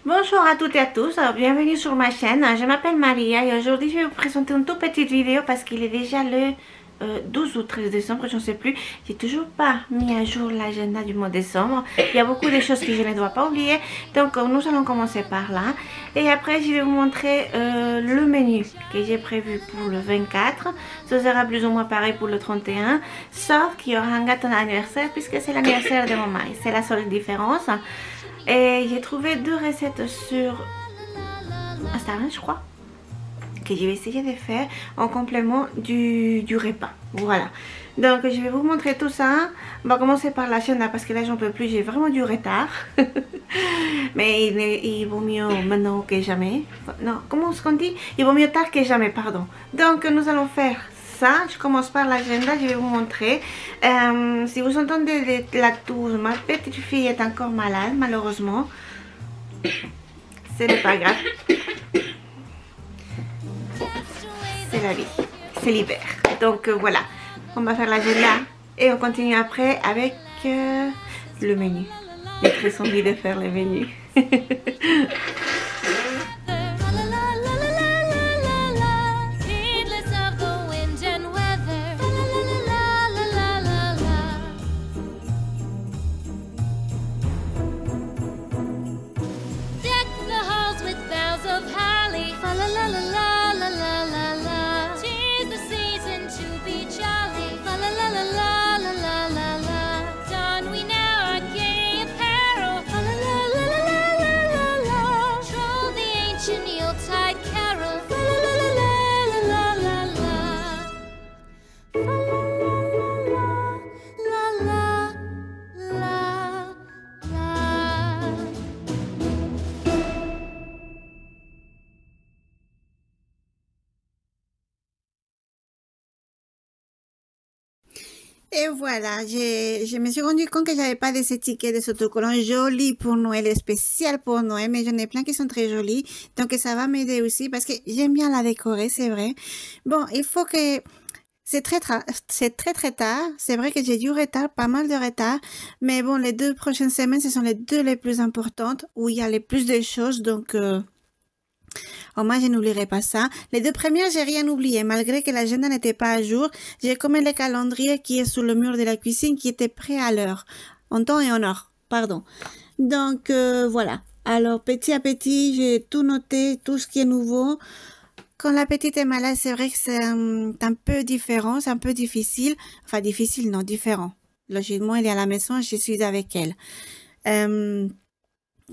Bonjour à toutes et à tous, bienvenue sur ma chaîne. Je m'appelle Maria et aujourd'hui je vais vous présenter une toute petite vidéo parce qu'il est déjà le 12 ou 13 décembre, je ne sais plus. J'ai toujours pas mis à jour l'agenda du mois de décembre. Il y a beaucoup de choses que je ne dois pas oublier. Donc nous allons commencer par là. Et après je vais vous montrer le menu que j'ai prévu pour le 24. Ce sera plus ou moins pareil pour le 31. Sauf qu'il y aura un gâteau d'anniversaire puisque c'est l'anniversaire de mon mari. C'est la seule différence. Et j'ai trouvé deux recettes sur Instagram, je crois, que je vais essayer de faire en complément du repas. Voilà. Donc, je vais vous montrer tout ça. On va commencer par la chaîne là, parce que là, j'en peux plus. J'ai vraiment du retard. Mais il vaut mieux maintenant que jamais. Non, comment est-ce qu'on dit? Il vaut mieux tard que jamais, pardon. Donc, nous allons faire ça. Je commence par l'agenda, je vais vous montrer. Si vous entendez la toux, ma petite fille est encore malade, malheureusement. Ce n'est pas grave. C'est la vie, c'est l'hiver. Donc voilà, on va faire l'agenda et on continue après avec le menu. J'ai très envie de faire le menu. Et voilà, je me suis rendu compte que j'avais pas des étiquettes, des autocollants jolis pour Noël, spécial pour Noël, mais j'en ai plein qui sont très jolis. Donc ça va m'aider aussi parce que j'aime bien la décorer, c'est vrai. Bon, il faut que... C'est très très tard. C'est vrai que j'ai du retard, pas mal de retard. Mais bon, les 2 prochaines semaines, ce sont les 2 les plus importantes où il y a les plus de choses. Donc... au moins, je n'oublierai pas ça. Les 2 premières, j'ai rien oublié. Malgré que l'agenda n'était pas à jour, j'ai comme le calendrier qui est sur le mur de la cuisine qui était prêt à l'heure. En temps et en heure, pardon. Donc, voilà. Alors, petit à petit, j'ai tout noté, tout ce qui est nouveau. Quand la petite est malade, c'est vrai que c'est un peu différent, c'est un peu difficile. Enfin, difficile, non, différent. Logiquement, elle est à la maison, je suis avec elle.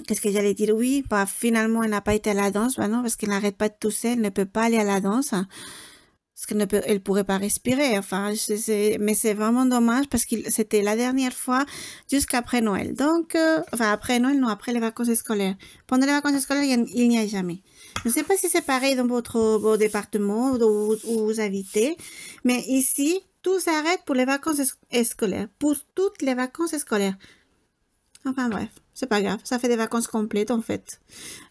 Qu'est-ce que j'allais dire? Oui, bah, finalement, elle n'a pas été à la danse, bah non, parce qu'elle n'arrête pas de tousser, elle ne peut pas aller à la danse, parce qu'elle ne peut, elle pourrait pas respirer, enfin, mais c'est vraiment dommage, parce que c'était la dernière fois jusqu'après Noël. Donc, enfin, après Noël, non, après les vacances scolaires. Pendant les vacances scolaires, il n'y a jamais. Je ne sais pas si c'est pareil dans vos départements, où vous habitez, mais ici, tout s'arrête pour les vacances scolaires, pour toutes les vacances scolaires. Enfin bref, c'est pas grave, ça fait des vacances complètes en fait.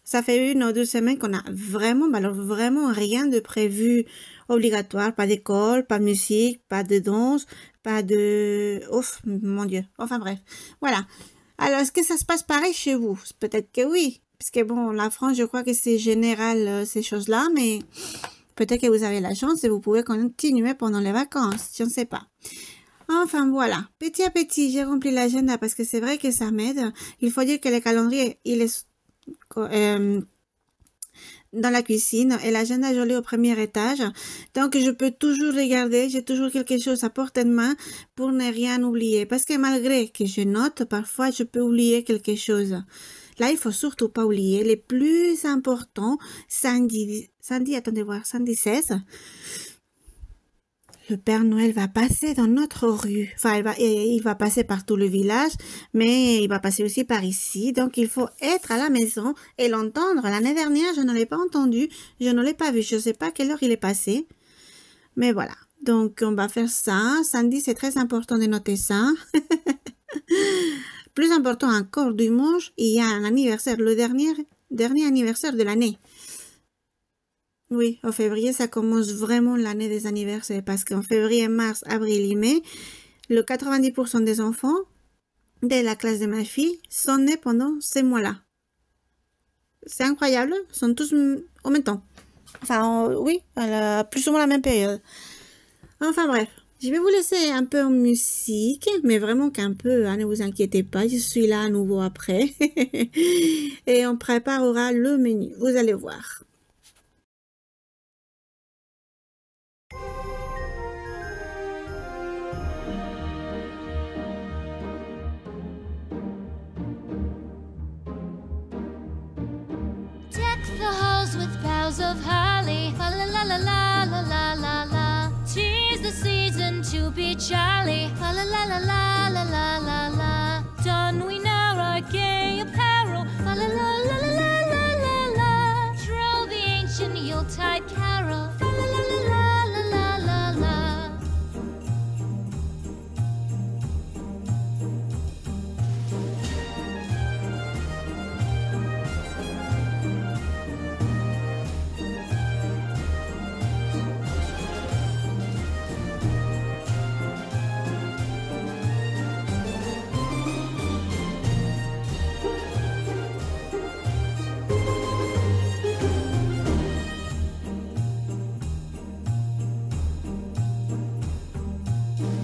Ça fait 1 ou 2 semaines qu'on a vraiment, bah alors vraiment rien de prévu obligatoire, pas d'école, pas de musique, pas de danse, pas de... Ouf, mon Dieu, enfin bref, voilà. Alors, est-ce que ça se passe pareil chez vous? Peut-être que oui, parce que bon, la France, je crois que c'est général ces choses-là, mais peut-être que vous avez la chance et vous pouvez continuer pendant les vacances, je ne sais pas. Enfin voilà, petit à petit, j'ai rempli l'agenda parce que c'est vrai que ça m'aide. Il faut dire que le calendrier, il est dans la cuisine et l'agenda, je l'ai au premier étage. Donc, je peux toujours regarder, j'ai toujours quelque chose à portée de main pour ne rien oublier. Parce que malgré que je note, parfois, je peux oublier quelque chose. Là, il faut surtout pas oublier les plus importants. Attendez voir, samedi 16. Le Père Noël va passer dans notre rue. Enfin, il va passer par tout le village, mais il va passer aussi par ici. Donc, il faut être à la maison et l'entendre. L'année dernière, je ne l'ai pas entendu, je ne l'ai pas vu. Je ne sais pas à quelle heure il est passé. Mais voilà. Donc, on va faire ça. Samedi, c'est très important de noter ça. Plus important encore, dimanche, il y a un anniversaire, le dernier anniversaire de l'année. Oui, en février, ça commence vraiment l'année des anniversaires parce qu'en février, mars, avril et mai, le 90% des enfants de la classe de ma fille sont nés pendant ces mois-là. C'est incroyable, ils sont tous en même temps. Enfin, oui, plus ou moins la même période. Enfin bref, je vais vous laisser un peu en musique, mais vraiment qu'un peu, hein, ne vous inquiétez pas, je suis là à nouveau après. Et on préparera le menu, vous allez voir. Deck the halls with boughs of holly, fa la la la la la la la la. 'Tis the season to be jolly, fa la la la la la la la la. Don we now our gay apparel, fa la la la la la la la la. Troll the ancient Yuletide carol, fa la la la la la la la la.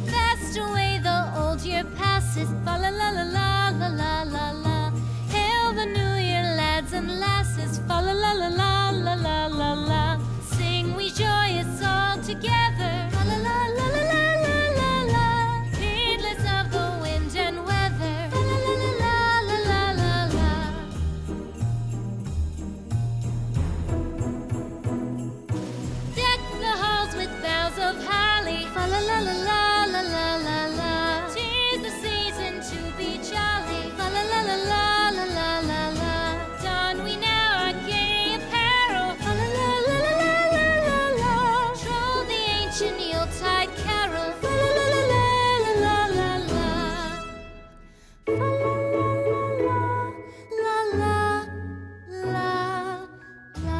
Fast away the old year passes, fa la la la la la la la la. Hail the new year, lads and lasses, fa la la la la la la la la. Sing we joyous all together, fa la la la la la la la la. Heedless of the wind and weather, fa la la la la la la la la. Deck the halls with boughs of holly, fa la la la la la la la la. 'Tis the season to be jolly, fa la la la la la la la la. Don we now our gay apparel, fa la la la la la la la la. Troll the ancient Yuletide carol, fa la la la la la la la la. Fa la la la la la la la.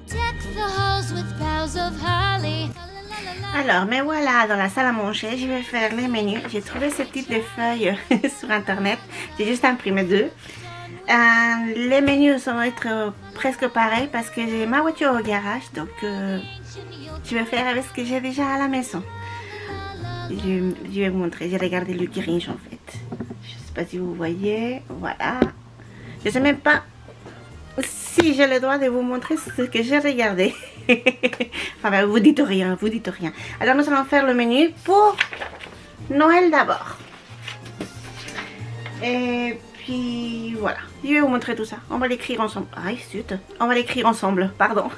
Deck the halls with boughs of holly. Alors, me voilà dans la salle à manger, je vais faire les menus. J'ai trouvé ce type de feuilles sur internet, j'ai juste imprimé deux. Les menus vont être presque pareils parce que j'ai ma voiture au garage, donc je vais faire avec ce que j'ai déjà à la maison. Je vais vous montrer, j'ai regardé le Grinch en fait. Je sais pas si vous voyez, voilà. Je sais même pas si j'ai le droit de vous montrer ce que j'ai regardé. Enfin, vous dites rien, vous dites rien. Alors nous allons faire le menu pour Noël d'abord. Et puis voilà, je vais vous montrer tout ça. On va l'écrire ensemble. Ah, zut. On va l'écrire ensemble, pardon.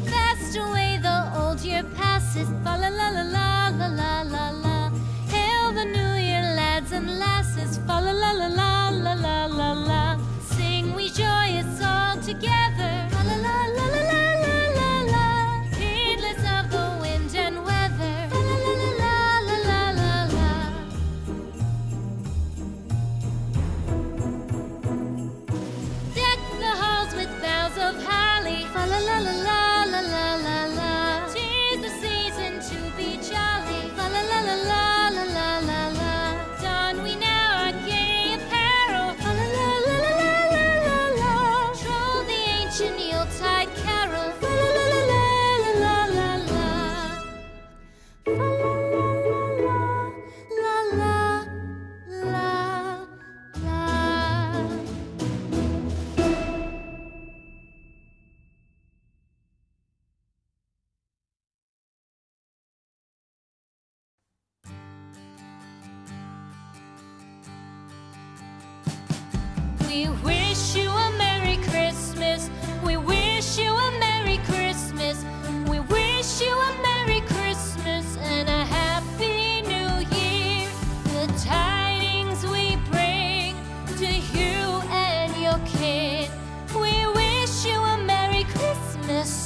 Fast away the old year passes, fa la la la la la la la la. Hail the new year, lads and lasses, fa la la la la la la la la. Sing we joyous all together, fa la la la la la la la la. Heedless of the wind and weather, fa la la la la la la la la. Deck the halls with boughs of holly, fa la la la la la la la la. 'Tis the season to be jolly, fa la la la la la la la la. Don we now our gay apparel, fa la la la la la la la la. Troll the ancient Yuletide carol, fa la la la la la la la la. Fa la la la la la la. We wish you a Merry Christmas. We wish you a Merry Christmas. We wish you a Merry Christmas and a Happy New Year. The tidings we bring to you and your kin. We wish you a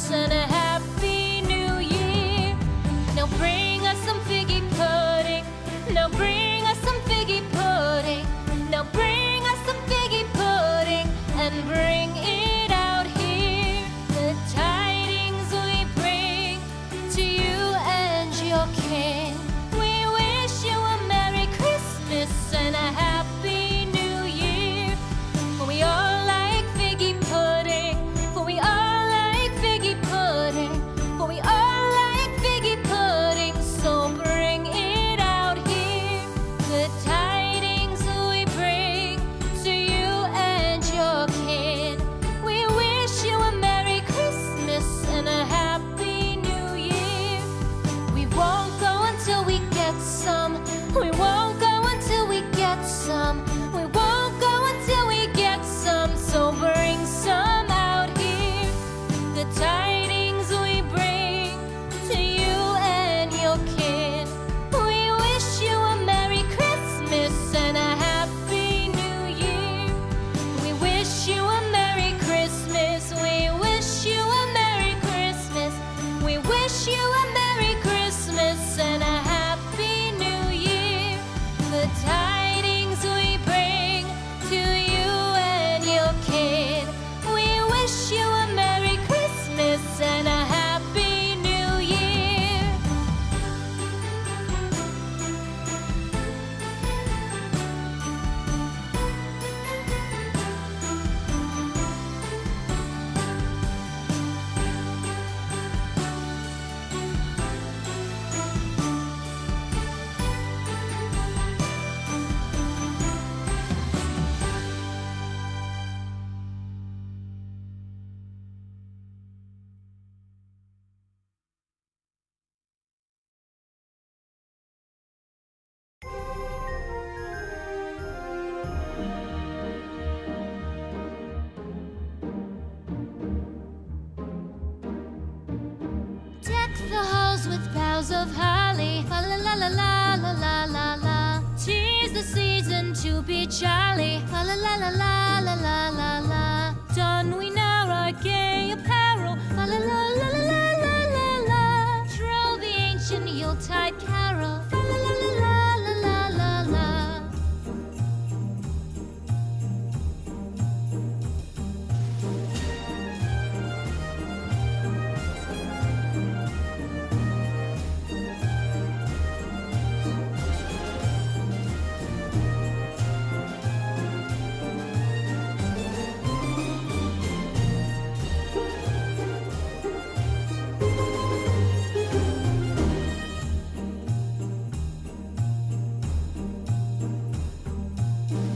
Christmas and a Happy New Year. Now bring us some figgy pudding. Now bring us some figgy pudding. Now bring us some figgy pudding and bring it out here. The tidings we bring to you and your kin. We wish you a Merry Christmas and a Happy New Year. For we all like figgy pudding. For we all like figgy pudding. For we all like figgy pudding. So bring it out here. The tidings we bring to you and your kin. We wish you a Merry Christmas and a Happy New Year. We won't go until we get some. We won't go until we get some. We won't go until we get some. So bring some out here. The tidings we bring to you and your kin. We wish you a Merry Christmas and a Happy New Year. We wish you a Merry Christmas. We wish you a Merry Christmas. We wish you a Merry Christmas and a Happy New Year. The tidings we bring to you and your kid. We wish you a Merry Christmas and a Happy New Year. Deck the halls with boughs of holly. Fa la la la la la la la la. 'Tis the season to be jolly. Fa la la la la la la la la. Don we now our gay apparel. Fa la la la la la la la la. Troll the ancient Yuletide carol. Fa la la la la la la la la.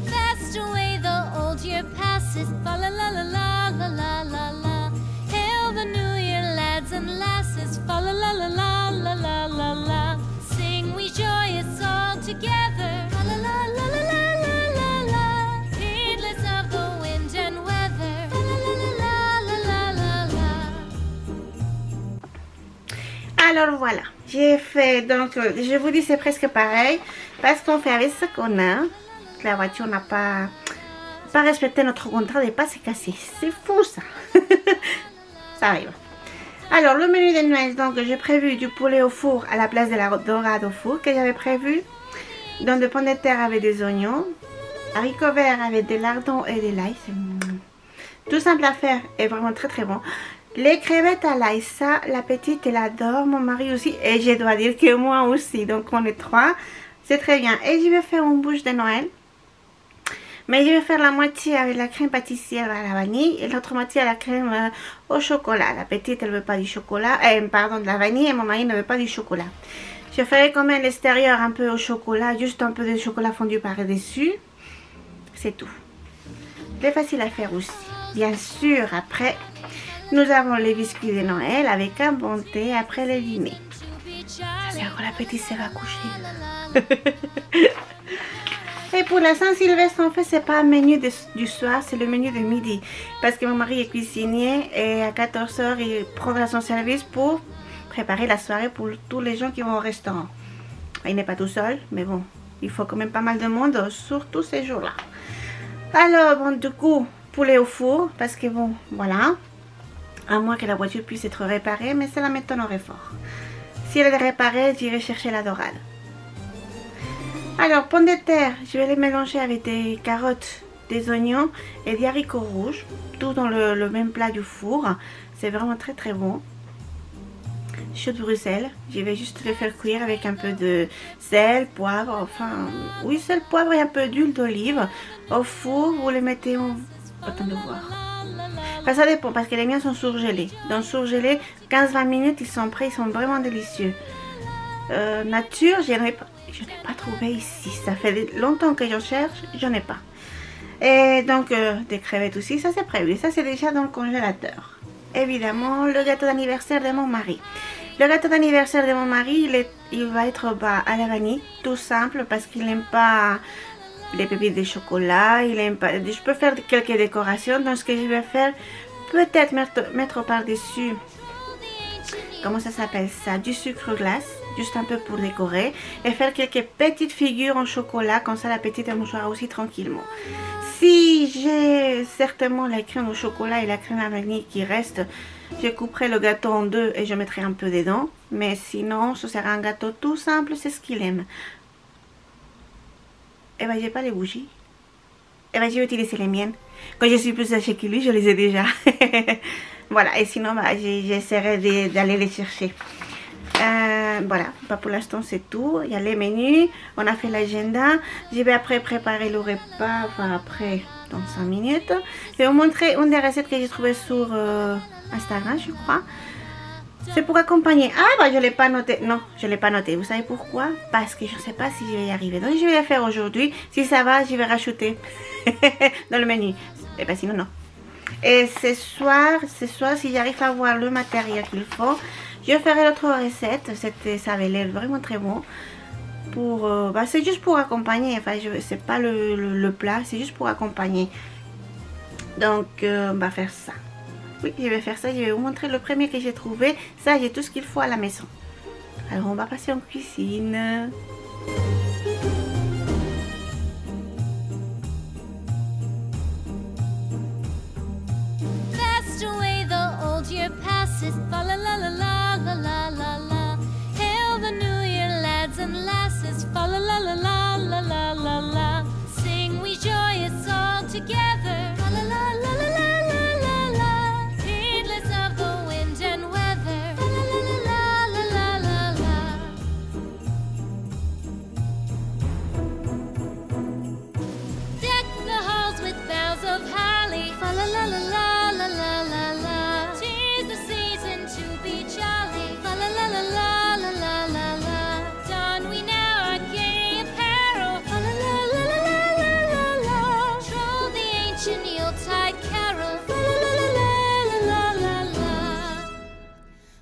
Fast away the old year passes. Fa la la la la la la la la. Hail the new year, lads and lasses. Fa la la la la la la la la. Sing we joyous all together. Fa la la la la la la la la. Heedless of the wind and weather. Fa la la la la la la la. Alors voilà, j'ai fait, donc je vous dis c'est presque pareil parce qu'on fait avec ce qu'on a. La voiture n'a pas respecté notre contrat de pas se casser. C'est fou ça. Ça arrive. Alors le menu de Noël, donc j'ai prévu du poulet au four à la place de la dorade au four que j'avais prévu. Donc de pommes de terre avec des oignons, haricots verts avec des lardons et de l'ail. C'est tout simple à faire et vraiment très très bon. Les crevettes à l'ail, ça la petite elle adore, mon mari aussi et je dois dire que moi aussi. Donc on est trois, c'est très bien. Et je vais faire une bouche de Noël. Mais je vais faire la moitié avec la crème pâtissière à la vanille et l'autre moitié à la crème au chocolat. La petite elle veut pas du chocolat, pardon de la vanille et mon mari ne veut pas du chocolat. Je ferai quand même l'extérieur un peu au chocolat, juste un peu de chocolat fondu par-dessus. C'est tout. Très facile à faire aussi. Bien sûr, après, nous avons les biscuits de Noël avec un bon thé après le dîner. C'est encore la petite se va coucher. Et pour la Saint-Sylvestre, en fait, c'est pas un menu du soir, c'est le menu de midi. Parce que mon mari est cuisinier et à 14 h, il prendra son service pour préparer la soirée pour tous les gens qui vont au restaurant. Il n'est pas tout seul, mais bon, il faut quand même pas mal de monde, surtout ces jours-là. Alors, bon, du coup, poulet au four, parce que bon, voilà. À moins que la voiture puisse être réparée, mais cela m'étonnerait fort. Si elle est réparée, j'irai chercher la dorade. Alors, pommes de terre, je vais les mélanger avec des carottes, des oignons et des haricots rouges. Tout dans le même plat du four. C'est vraiment très très bon. Choux de Bruxelles, je vais juste les faire cuire avec un peu de sel, poivre, enfin, oui, sel, poivre et un peu d'huile d'olive. Au four, vous les mettez en... Attendez voir. Enfin, ça dépend parce que les miens sont surgelés. Donc surgelés, 15-20 minutes, ils sont prêts, ils sont vraiment délicieux. Nature, je n'ai pas trouvé ici. Ça fait longtemps que je cherche, je n'ai pas. Et donc, des crevettes aussi, ça c'est prévu. Ça c'est déjà dans le congélateur. Évidemment, le gâteau d'anniversaire de mon mari. Le gâteau d'anniversaire de mon mari, il va être à la vanille, tout simple, parce qu'il n'aime pas les pépites de chocolat, il aime pas... Je peux faire quelques décorations, donc ce que je vais faire, peut-être mettre par-dessus, comment ça s'appelle ça, du sucre glace, juste un peu pour décorer, et faire quelques petites figures en chocolat, comme ça la petite elle mangera aussi tranquillement. Si j'ai certainement la crème au chocolat et la crème à vanille qui reste, je couperai le gâteau en deux et je mettrai un peu dedans. Mais sinon, ce sera un gâteau tout simple, c'est ce qu'il aime. Eh ben, j'ai pas les bougies. Eh ben, je vais utiliser les miennes. Quand je suis plus âgée que lui, je les ai déjà. Voilà, et sinon, bah, j'essaierai d'aller les chercher. Voilà, bah, pour l'instant c'est tout. Il y a les menus, on a fait l'agenda. Je vais après préparer le repas, enfin après, dans 5 minutes. Je vais vous montrer une des recettes que j'ai trouvées sur Instagram, je crois. C'est pour accompagner. Ah bah je ne l'ai pas noté. Non, je ne l'ai pas noté. Vous savez pourquoi? Parce que je ne sais pas si je vais y arriver. Donc je vais la faire aujourd'hui. Si ça va, je vais rajouter dans le menu. Et ben sinon non. Et ce soir, si j'arrive à voir le matériel qu'il faut, je ferai l'autre recette. Ça avait l'air vraiment très bon. Bah, c'est juste pour accompagner. Enfin, c'est pas le plat, c'est juste pour accompagner. Donc, on va faire ça. Oui, je vais faire ça. Je vais vous montrer le premier que j'ai trouvé. Ça, j'ai tout ce qu'il faut à la maison. Alors, on va passer en cuisine. Fast away the old year passes, fa la la la la la la la la. Hail the new year, lads and lasses, fa la la la la la la la la. Sing we joyous all together, fa la la la la la la la la. Heedless of the wind and weather, fa la la la la la la la. Deck the halls with boughs of holly, fa la la la la la la la la. 'Tis the season to be jolly, fa la la la la la la la la. Don we now our gay apparel, fa la la la la la la la la. Troll the ancient Yuletide carol, fa la la la la la la la.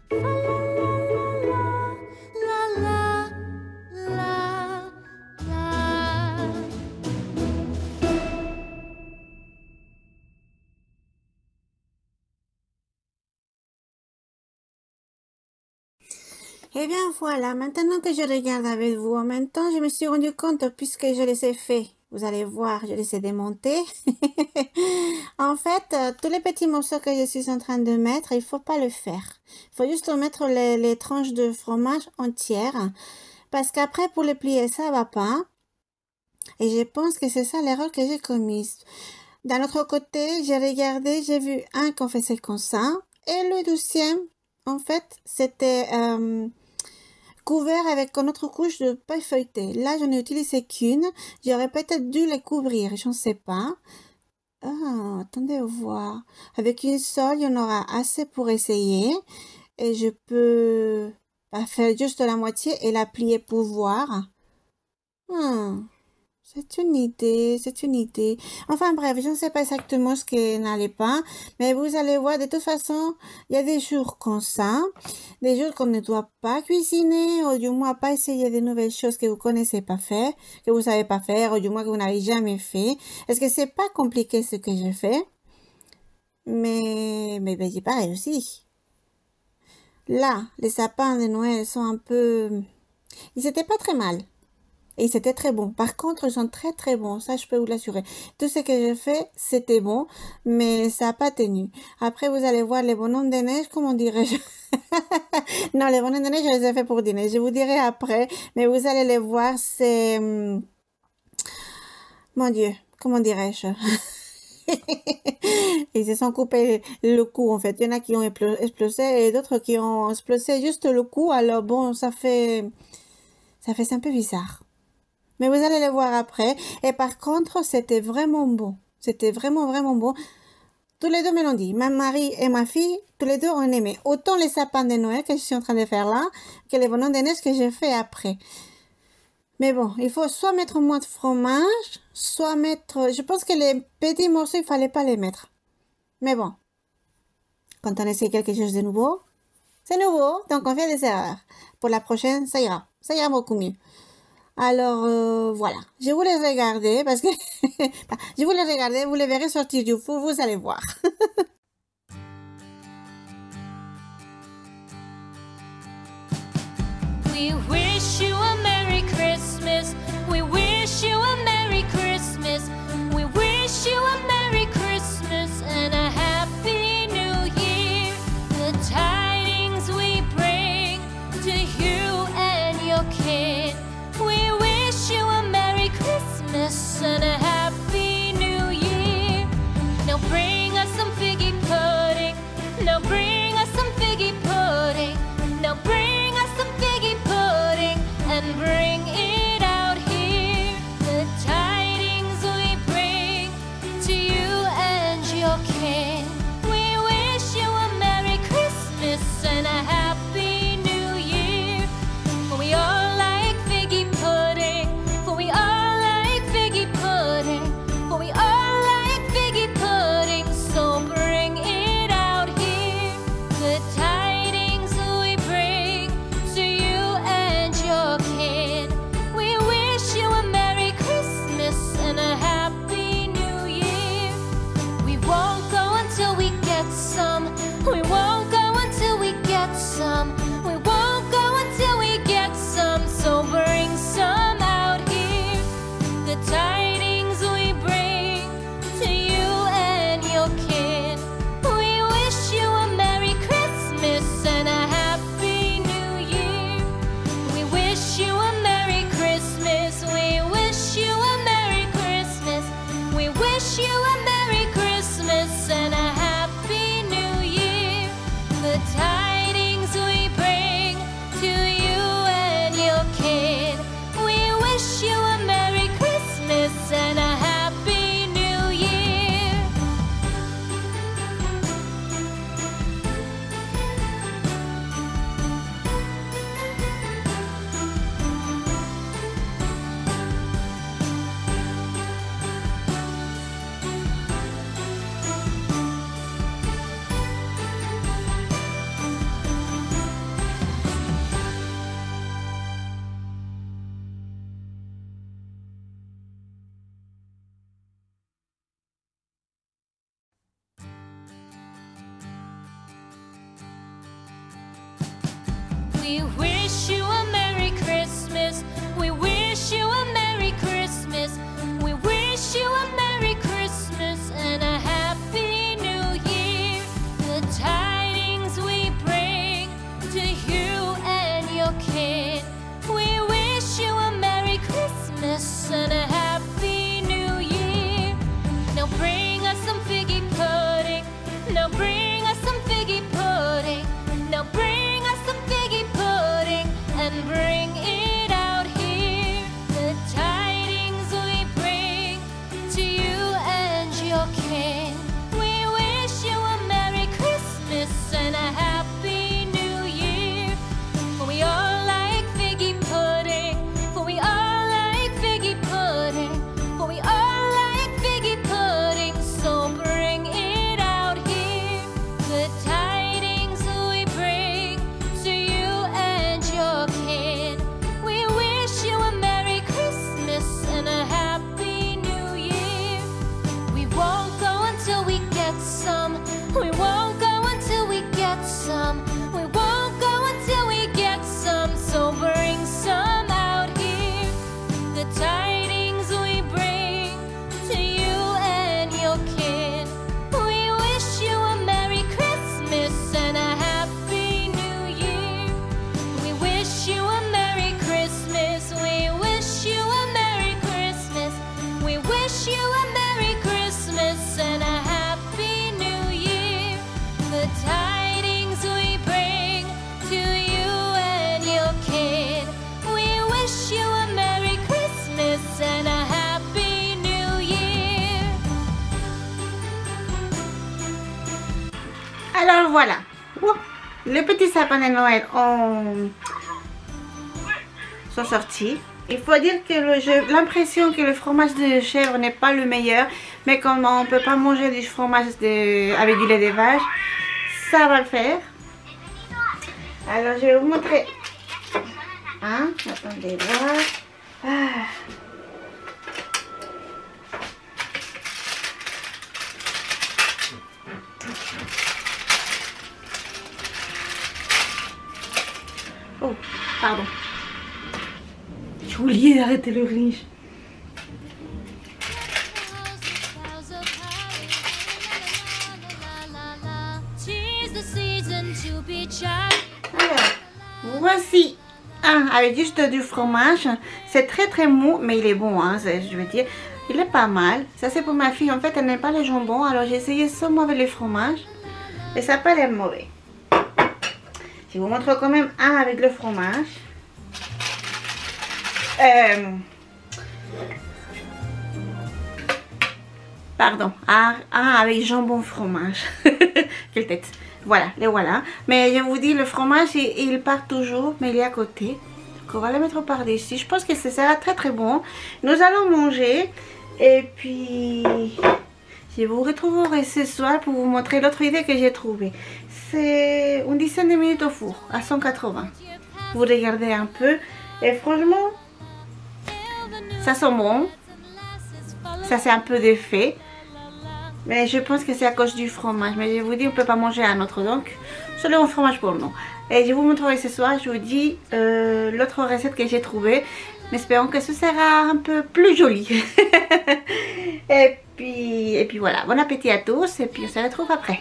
Fa la la la la la la. Eh bien voilà, maintenant que je regarde avec vous en même temps, je me suis rendu compte puisque je les ai fait. Vous allez voir, je les ai démontés. En fait, tous les petits morceaux que je suis en train de mettre, il faut pas le faire. Il faut juste mettre les tranches de fromage entières. Parce qu'après, pour les plier, ça va pas. Et je pense que c'est ça l'erreur que j'ai commise. D'un autre côté, j'ai regardé, j'ai vu un qu'on faisait comme ça. Et le deuxième, en fait, c'était couvert avec une autre couche de paille feuilletée. Là, je n'ai utilisé qu'une. J'aurais peut-être dû les couvrir, je ne sais pas. Ah, attendez voir. Avec une seule, il y en aura assez pour essayer. Et je peux faire juste la moitié et la plier pour voir. C'est une idée, c'est une idée. Enfin bref, je ne sais pas exactement ce qui n'allait pas, mais vous allez voir, de toute façon, il y a des jours comme ça, des jours qu'on ne doit pas cuisiner, ou du moins pas essayer de nouvelles choses que vous connaissez pas faire, que vous savez pas faire, ou du moins que vous n'avez jamais fait. Est-ce que c'est pas compliqué ce que je fais? Mais ben, j'ai pas réussi. Là, les sapins de Noël sont un peu... Ils étaient pas très mal. Et c'était très bon. Par contre, ils sont très très bons, ça je peux vous l'assurer. Tout ce que j'ai fait, c'était bon, mais ça n'a pas tenu. Après, vous allez voir les bonhommes de neige, comment dirais-je? Non, les bonhommes de neige, je les ai fait pour dîner. Je vous dirai après, mais vous allez les voir, c'est... Mon Dieu, comment dirais-je? Ils se sont coupés le cou, en fait. Il y en a qui ont explosé et d'autres qui ont explosé juste le cou. Alors bon, ça fait un peu bizarre. Mais vous allez le voir après. Et par contre, c'était vraiment bon. C'était vraiment, vraiment bon. Tous les deux me l'ont dit. Ma mari et ma fille, tous les deux ont aimé. Autant les sapins de Noël que je suis en train de faire là, que les bonhommes de neige que j'ai fait après. Mais bon, il faut soit mettre moins de fromage, soit mettre... Je pense que les petits morceaux, il fallait pas les mettre. Mais bon, quand on essaie quelque chose de nouveau, c'est nouveau, donc on fait des erreurs. Pour la prochaine, ça ira beaucoup mieux. Alors, voilà, je vous les regarder parce que... je vous les regarder, vous les verrez sortir du four, vous allez voir. We wish you a Merry Christmas. We wish you a Merry Christmas. We wish you a Merry Christmas and a Happy New Year. The tidings we bring to you and your kin. We wish you a Merry Christmas and a Happy New Year. Now bring us some figgy pudding. Now bring us some figgy pudding. Now bring us some figgy pudding and bring it out here. The tidings we bring to you and your kin. We wish you a Merry Christmas and a Happy New Year. For we all like figgy pudding. For we all like figgy pudding. For we all like figgy pudding. So bring it out here. The tidings we bring to you and your kin. We wish you a Merry Christmas and a Happy New Year. We won't go until we get some. We won't go until we get some. We won't go until we get some. So bring some out here. The tidings we bring to you and your kin. We wish you a Merry Christmas and a Happy New Year. We wish you a Merry Christmas. We wish you a Merry Christmas. We wish you a Merry Christmas and a Happy New Year. The tidings we bring to you and your kin. We wish you a Merry Christmas and a Happy New Year. We wish you a Merry Christmas. We wish you a Merry Christmas. We wish you a Merry Christmas and a Happy New Year. The tidings we bring to you and your kin. We wish you a Merry Christmas and a Happy New Year. Now bring us some figgy pudding. Now bring us some figgy pudding. Now bring us some figgy pudding Alors voilà, ouh, les petits sapins de Noël sont sortis. Il faut dire que j'ai l'impression que le fromage de chèvre n'est pas le meilleur, mais comme on ne peut pas manger du fromage avec du lait de vache, ça va le faire. Alors je vais vous montrer. Hein? Attendez voir. Ah. Oh, pardon. J'ai oublié d'arrêter le riche. Alors, voici un avec juste du fromage. C'est très mou, mais il est bon, hein, je veux dire. Il est pas mal. Ça, c'est pour ma fille. En fait, elle n'aime pas le jambon. Alors, j'ai essayé seulement avec le fromage. Et ça n'a pas l'air mauvais. Je vous montre quand même un avec le fromage. Pardon, un avec jambon fromage. Quelle tête. Voilà, les voilà. Mais je vous dis, le fromage, il part toujours, mais il est à côté. Donc, on va le mettre par-dessus. Je pense que ça sera très bon. Nous allons manger. Et puis, je vous retrouverai ce soir pour vous montrer l'autre idée que j'ai trouvée. C'est une dizaine de minutes au four, à 180. Vous regardez un peu. Et franchement, ça sent bon. Ça, c'est un peu d'effet. Mais je pense que c'est à cause du fromage. Mais je vous dis, on ne peut pas manger un autre. Donc, seulement un fromage pour nous. Et je vous montrerai ce soir, je vous dis, l'autre recette que j'ai trouvée. Mais espérons que ce sera un peu plus joli. et puis voilà. Bon appétit à tous. Et puis on se retrouve après.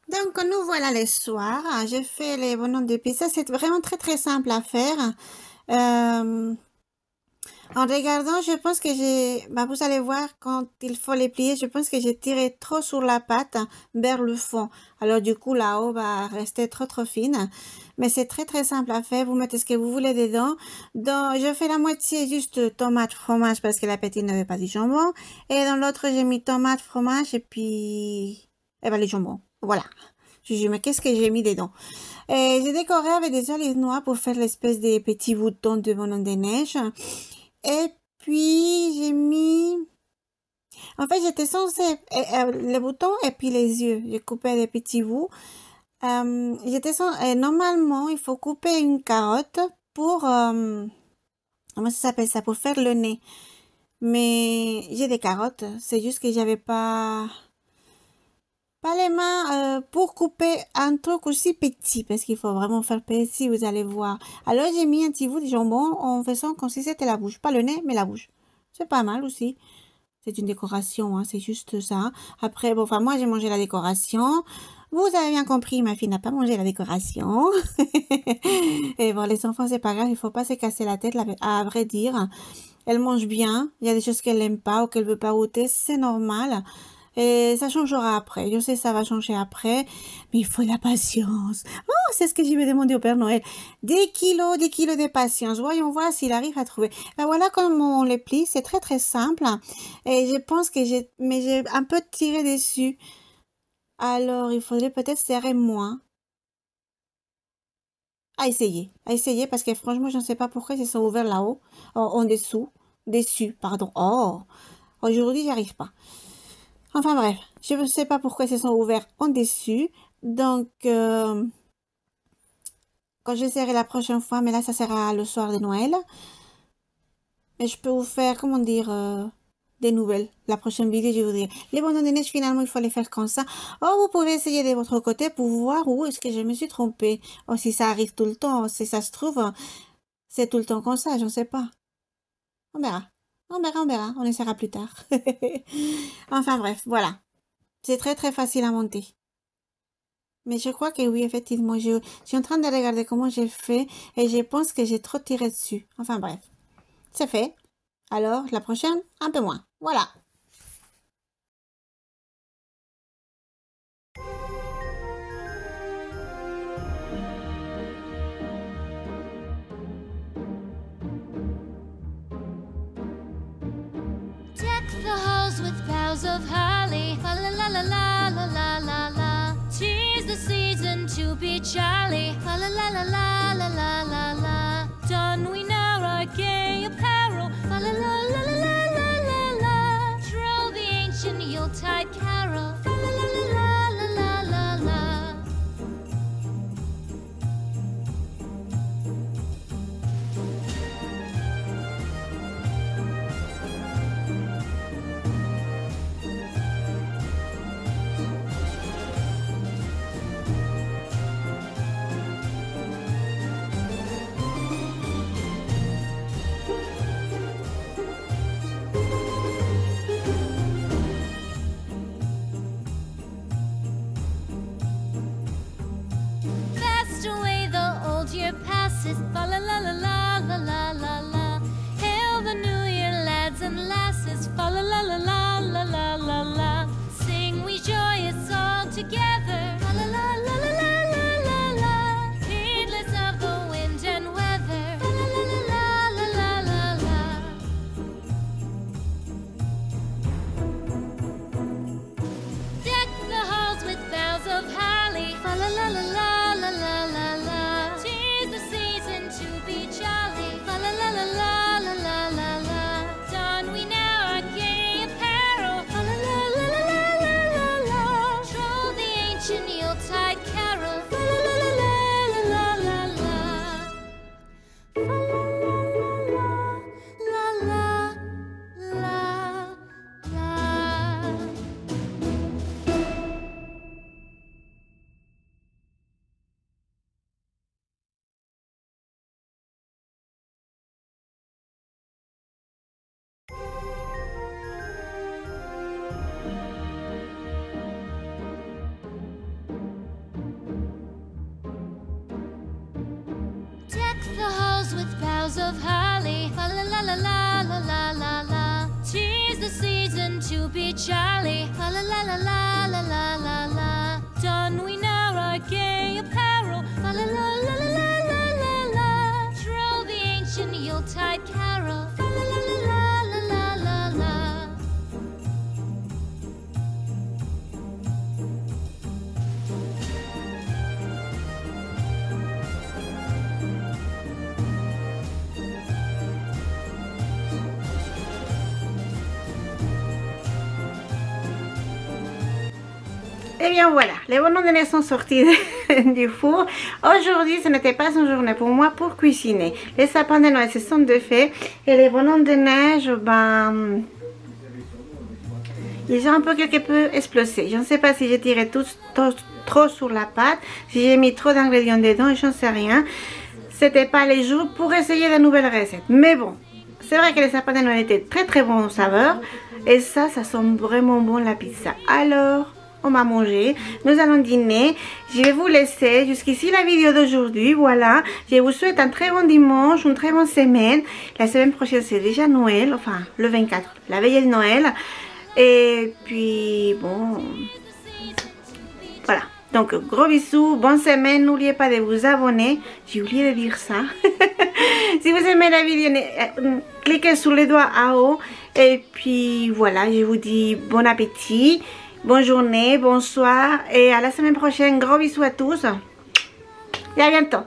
Donc, nous voilà le soir. J'ai fait les bonhommes de pizza. C'est vraiment très simple à faire. En regardant, je pense que vous allez voir quand il faut les plier, je pense que j'ai tiré trop sur la pâte vers le fond. Alors du coup, là-haut va rester trop fine. Mais c'est très simple à faire. Vous mettez ce que vous voulez dedans. Donc, je fais la moitié juste tomate, fromage parce que la petite n'avait pas du jambon. Et dans l'autre, j'ai mis tomate, fromage et puis les jambons. Voilà. Je dis, mais qu'est-ce que j'ai mis dedans? Et j'ai décoré avec des olives noires pour faire l'espèce de petits boutons de bonhomme de neige. Et puis, j'ai mis... En fait, j'étais censée... les boutons et puis les yeux. J'ai coupé des petits bouts. Normalement, il faut couper une carotte pour... comment ça s'appelle ça? Pour faire le nez. Mais j'ai des carottes. C'est juste que j'avais pas les mains pour couper un truc aussi petit. Parce qu'il faut vraiment faire petit, vous allez voir. Alors, j'ai mis un petit bout de jambon en faisant comme si c'était la bouche. Pas le nez, mais la bouche. C'est pas mal aussi. C'est une décoration, hein, c'est juste ça. Après, bon, enfin, moi, j'ai mangé la décoration. Vous avez bien compris, ma fille n'a pas mangé la décoration. Et bon, les enfants, c'est pas grave, il faut pas se casser la tête, à vrai dire. Elle mange bien. Il y a des choses qu'elle n'aime pas ou qu'elle veut pas goûter, c'est normal. Et ça changera après. Je sais, ça va changer après. Mais il faut de la patience. Oh, c'est ce que je vais demander au Père Noël. Des kilos de patience. Voyons voir s'il arrive à trouver. Ben voilà comment on les plie. C'est très simple. Et je pense que j'ai un peu tiré dessus. Alors, il faudrait peut-être serrer moins. À essayer parce que franchement, je ne sais pas pourquoi ils se sont ouverts là-haut. En dessous. Dessus, pardon. Oh, aujourd'hui, j'y arrive pas. Enfin bref, je ne sais pas pourquoi ils se sont ouverts en dessus. Donc, quand j'essaierai la prochaine fois, mais là, ça sera le soir de Noël. Mais je peux vous faire, comment dire, des nouvelles. La prochaine vidéo, je vous dirai. Les bonhommes de neige, finalement, il faut les faire comme ça. Oh, vous pouvez essayer de votre côté pour voir où est-ce que je me suis trompée. Oh, si ça arrive tout le temps, si ça se trouve, c'est tout le temps comme ça, je ne sais pas. On verra. On verra, on essaiera plus tard. Enfin bref, voilà. C'est très très facile à monter. Mais je crois que oui, effectivement, je suis en train de regarder comment j'ai fait et je pense que j'ai trop tiré dessus. Enfin bref, c'est fait. Alors, la prochaine, un peu moins. Voilà. Deck the halls with boughs of holly. Fa la la la la la la la la. 'Tis the season to be jolly. Fa la la la la la la la la. Don we now our gay apparel. Fa la la la la la la la la. Troll the ancient Yuletide carol. Fa la la la la la la la la. Fast away the old year passes. Fa la la la la la la la la. Hail the new year, lads and lasses. Fa la la la la la la la la. Sing we joyous all together. Fa la la la la la la la la. Heedless of the wind and weather. Fa la la la la la la la la. Deck the halls with boughs of holly. Fa la la la la la la la la. 'Tis the season to be jolly. Fa la la la la la la la la. Don we now our gay apparel. Fa la la la la la la la la. Troll the ancient Yuletide carol. Fa la la la la la la la la. Fa la la la la la la. Deck the halls with boughs of holly. Fa la la la la la la la la. 'Tis the season to be jolly. Fa la la la la la la la la. Don we now our gay apparel. Fa la la la la la la la la. Troll the ancient Yuletide carol. Fa la la la la la la la la. Et bien voilà, les bonbons de neige sont sortis du four. Aujourd'hui, ce n'était pas une journée pour moi pour cuisiner. Les sapins de Noël se sont défaits et les bonbons de neige, ben, ils ont un peu quelque peu explosé. Je ne sais pas si j'ai tiré trop sur la pâte, si j'ai mis trop d'ingrédients dedans, je ne sais rien. C'était pas les jours pour essayer de nouvelles recettes. Mais bon, c'est vrai que les sapins de Noël étaient très très bons en saveur. Et ça sent vraiment bon la pizza. Alors, on va manger, nous allons dîner. Je vais vous laisser jusqu'ici la vidéo d'aujourd'hui. Voilà, je vous souhaite un très bon dimanche, une très bonne semaine. La semaine prochaine c'est déjà Noël, enfin le 24, la veille de Noël. Et puis bon, voilà. Donc gros bisous, bonne semaine, n'oubliez pas de vous abonner. J'ai oublié de dire ça. Si vous aimez la vidéo, cliquez sur les doigts en haut. Et puis voilà, je vous dis bon appétit. Bonne journée, bonsoir et à la semaine prochaine. Gros bisous à tous et à bientôt.